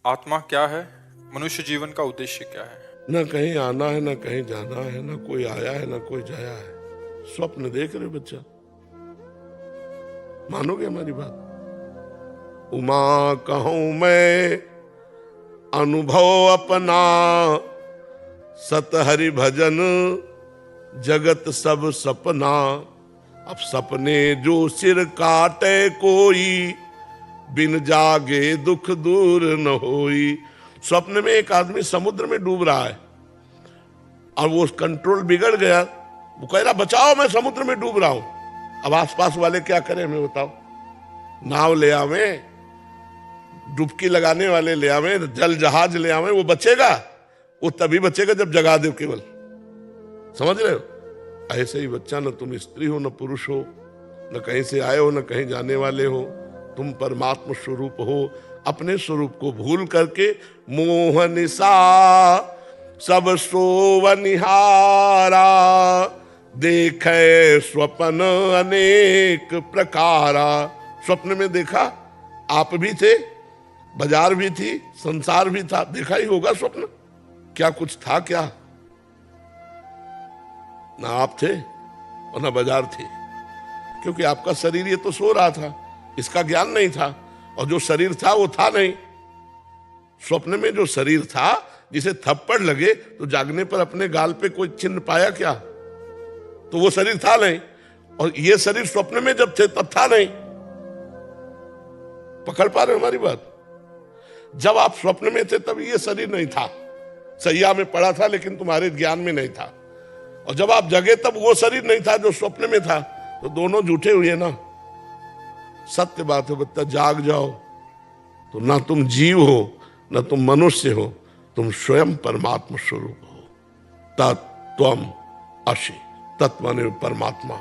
आत्मा क्या है? मनुष्य जीवन का उद्देश्य क्या है? न कहीं आना है, न कहीं जाना है, न कोई आया है, न कोई जाया है। स्वप्न देख रहे हो बच्चा? मानोगे हमारी बात? उमा कहूं मैं अनुभव अपना, सत हरि भजन जगत सब सपना। अब सपने जो सिर काटे कोई, बिन जागे दुख दूर न होई। स्वप्न में एक आदमी समुद्र में डूब रहा है और वो कंट्रोल बिगड़ गया। वो कह रहा बचाओ, मैं समुद्र में डूब रहा हूं। अब आसपास वाले क्या करें हमें बताओ? नाव ले आवे, डुबकी लगाने वाले ले आवे, जल जहाज ले आवे, वो बचेगा? वो तभी बचेगा जब जगा दे केवल। समझ रहे हो? ऐसे ही बच्चा, न तुम स्त्री हो न पुरुष हो, न कहीं से आए हो न कहीं जाने वाले हो। तुम परमात्मा स्वरूप हो। अपने स्वरूप को भूल करके मोह निशा सब सोवनिहारा, देखे स्वप्न अनेक प्रकारा। स्वप्न में देखा, आप भी थे, बाजार भी थी, संसार भी था। देखा ही होगा स्वप्न। क्या कुछ था क्या? ना आप थे और ना बाजार थी, क्योंकि आपका शरीर ये तो सो रहा था, इसका ज्ञान नहीं था। और जो शरीर था वो था नहीं। स्वप्न में जो शरीर था, जिसे थप्पड़ लगे तो जागने पर अपने गाल पे कोई चिन्ह पाया क्या? तो वो शरीर था नहीं। और ये शरीर स्वप्न में जब थे तब था नहीं। पकड़ पा रहे हो हमारी बात? जब आप स्वप्न में थे तब ये शरीर नहीं था, सैया में पड़ा था, लेकिन तुम्हारे ज्ञान में नहीं था। और जब आप जगे तब वो शरीर नहीं था जो स्वप्न में था। तो दोनों झूठे हुए ना। सत्य बात है बच्चा, जाग जाओ तो ना तुम जीव हो ना तुम मनुष्य हो, तुम स्वयं परमात्मा स्वरूप हो। तत्वम असि। तत्व माने परमात्मा,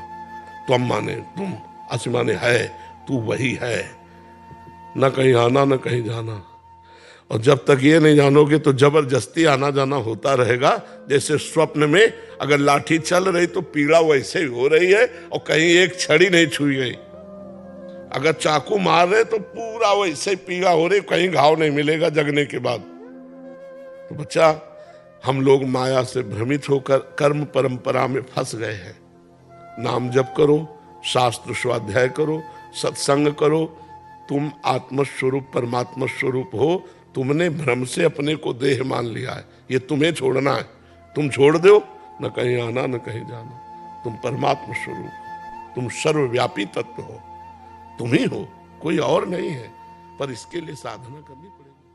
त्वम माने तुम, असि माने है, तू वही है। न कहीं आना न कहीं जाना। और जब तक ये नहीं जानोगे तो जबरदस्ती आना जाना होता रहेगा। जैसे स्वप्न में अगर लाठी चल रही तो पीड़ा वैसे ही हो रही है, और कहीं एक छड़ी नहीं छुई गई। अगर चाकू मार रहे तो पूरा वैसे ही पीड़ा हो रही, कहीं घाव नहीं मिलेगा जगने के बाद। तो बच्चा, हम लोग माया से भ्रमित होकर कर्म परंपरा में फंस गए हैं। नाम जप करो, शास्त्र स्वाध्याय करो, सत्संग करो। तुम आत्मस्वरूप परमात्मा स्वरूप हो। तुमने भ्रम से अपने को देह मान लिया है, ये तुम्हें छोड़ना है। तुम छोड़ दो, न कहीं आना न कहीं जाना। तुम परमात्मा स्वरूप हो, तुम सर्वव्यापी तत्व हो, तुम ही हो, कोई और नहीं है। पर इसके लिए साधना करनी पड़ेगी।